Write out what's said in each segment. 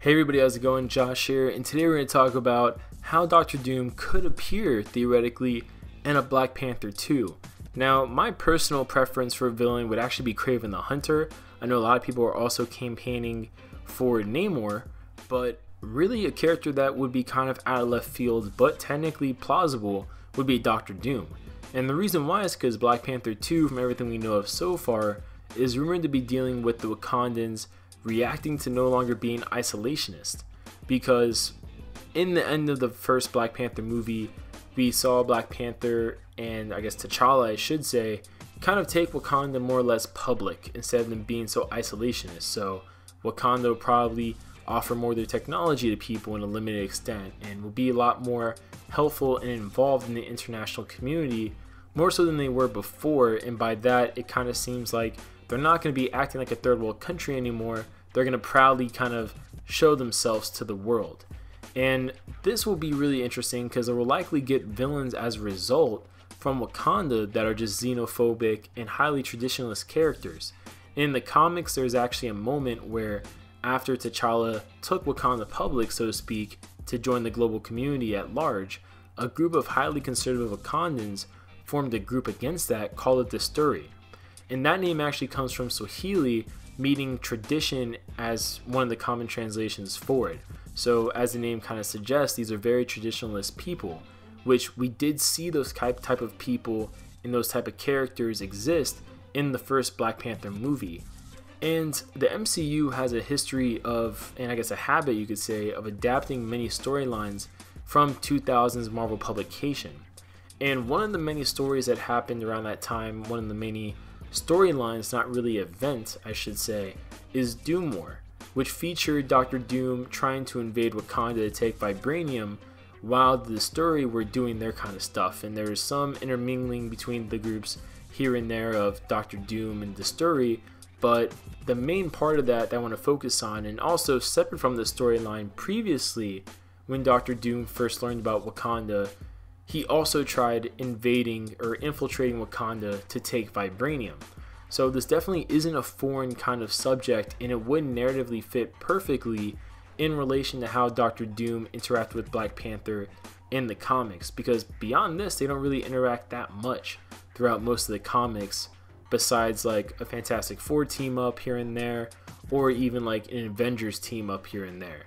Hey everybody, how's it going? Josh here, and today we're going to talk about how Doctor Doom could appear, theoretically, in a Black Panther 2. Now, my personal preference for a villain would actually be Kraven the Hunter. I know a lot of people are also campaigning for Namor, but really a character that would be kind of out of left field, but technically plausible, would be Doctor Doom. And the reason why is because Black Panther 2, from everything we know of so far, is rumored to be dealing with the Wakandans reacting to no longer being isolationist, because in the end of the first Black Panther movie, we saw Black Panther, and I guess T'Challa I should say, kind of take Wakanda more or less public instead of them being so isolationist. So Wakanda will probably offer more of their technology to people in a limited extent and will be a lot more helpful and involved in the international community, more so than they were before. And by that, it kind of seems like they're not going to be acting like a third world country anymore. They're going to proudly kind of show themselves to the world. And this will be really interesting because it will likely get villains as a result from Wakanda that are just xenophobic and highly traditionalist characters. In the comics, there's actually a moment where after T'Challa took Wakanda public, so to speak, to join the global community at large, a group of highly conservative Wakandans formed a group against that, called it the Sturi. And that name actually comes from Swahili, meaning tradition, as one of the common translations for it. So as the name kind of suggests, these are very traditionalist people, which we did see those type of people and those type of characters exist in the first Black Panther movie. And the MCU has a history of, and I guess a habit you could say, of adapting many storylines from 2000s Marvel publication. And one of the many stories that happened around that time, one of the many storylines, not really event I should say, is Doom War, which featured Doctor Doom trying to invade Wakanda to take vibranium while the story were doing their kind of stuff. And there is some intermingling between the groups here and there of Doctor Doom and the story, but the main part of that I want to focus on, and also separate from the storyline, previously when Doctor Doom first learned about Wakanda, he also tried invading or infiltrating Wakanda to take vibranium. So this definitely isn't a foreign kind of subject, and it would narratively fit perfectly in relation to how Doctor Doom interacted with Black Panther in the comics, because beyond this, they don't really interact that much throughout most of the comics, besides like a Fantastic Four team up here and there, or even like an Avengers team up here and there.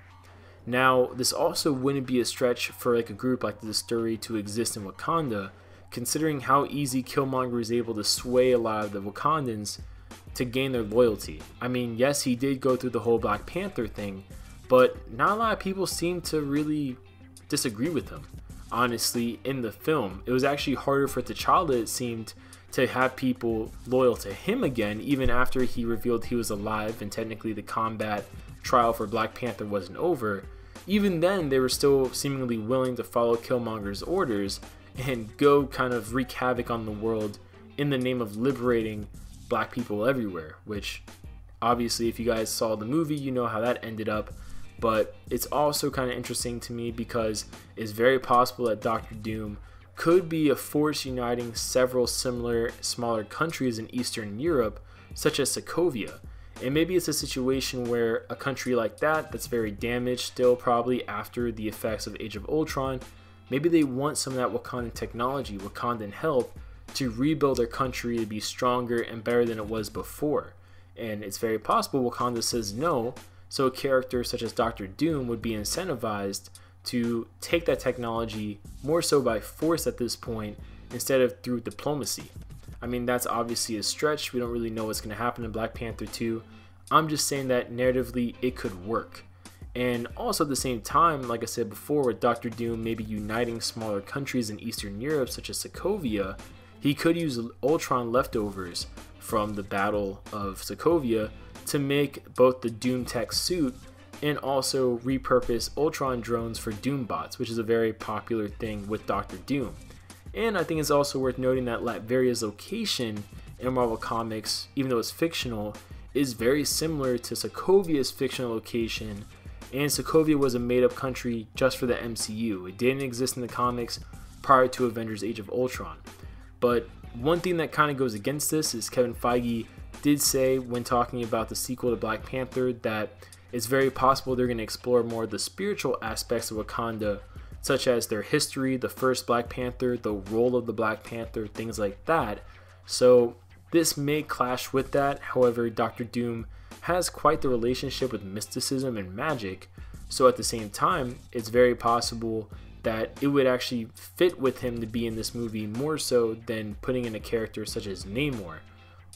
Now, this also wouldn't be a stretch for like a group like the Sturi to exist in Wakanda, considering how easy Killmonger is able to sway a lot of the Wakandans to gain their loyalty. I mean, yes, he did go through the whole Black Panther thing, but not a lot of people seem to really disagree with him. Honestly, in the film, it was actually harder for T'Challa, it seemed, to have people loyal to him again, even after he revealed he was alive and technically the combat trial for Black Panther wasn't over. Even then, they were still seemingly willing to follow Killmonger's orders and go kind of wreak havoc on the world in the name of liberating black people everywhere, which obviously if you guys saw the movie, you know how that ended up. But it's also kind of interesting to me because it's very possible that Doctor Doom could be a force uniting several similar smaller countries in Eastern Europe, such as Sokovia. And maybe it's a situation where a country like that, that's very damaged still probably after the effects of Age of Ultron, maybe they want some of that Wakandan technology, Wakandan help, to rebuild their country to be stronger and better than it was before. And it's very possible Wakanda says no, so a character such as Doctor Doom would be incentivized to take that technology more so by force at this point instead of through diplomacy. I mean, that's obviously a stretch. We don't really know what's going to happen in Black Panther 2. I'm just saying that narratively it could work. And also at the same time, like I said before, with Doctor Doom maybe uniting smaller countries in Eastern Europe such as Sokovia, he could use Ultron leftovers from the Battle of Sokovia to make both the Doom tech suit and also repurpose Ultron drones for Doom bots, which is a very popular thing with Doctor Doom. And I think it's also worth noting that Latveria's location in Marvel Comics, even though it's fictional, is very similar to Sokovia's fictional location, and Sokovia was a made-up country just for the MCU. It didn't exist in the comics prior to Avengers Age of Ultron. But one thing that kind of goes against this is Kevin Feige did say when talking about the sequel to Black Panther that it's very possible they're going to explore more of the spiritual aspects of Wakanda, such as their history, the first Black Panther, the role of the Black Panther, things like that. So this may clash with that. However, Doctor Doom has quite the relationship with mysticism and magic, so at the same time, it's very possible that it would actually fit with him to be in this movie more so than putting in a character such as Namor.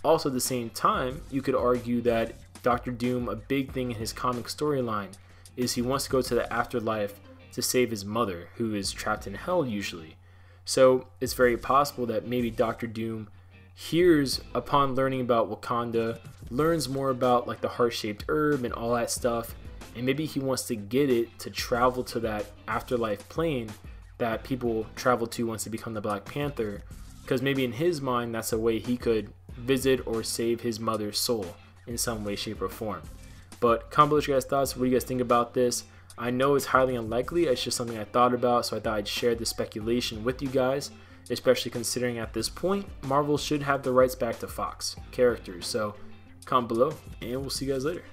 Also at the same time, you could argue that Doctor Doom, a big thing in his comic storyline, is he wants to go to the afterlife to save his mother, who is trapped in hell usually. So it's very possible that maybe Doctor Doom hears, upon learning about Wakanda, learns more about like the heart-shaped herb and all that stuff, and maybe he wants to get it to travel to that afterlife plane that people travel to once they become the Black Panther, because maybe in his mind that's a way he could visit or save his mother's soul in some way, shape, or form. But comment below your guys' thoughts. What do you guys think about this? I know it's highly unlikely. It's just something I thought about, so I thought I'd share the speculation with you guys, especially considering at this point Marvel should have the rights back to Fox characters. So comment below, and we'll see you guys later.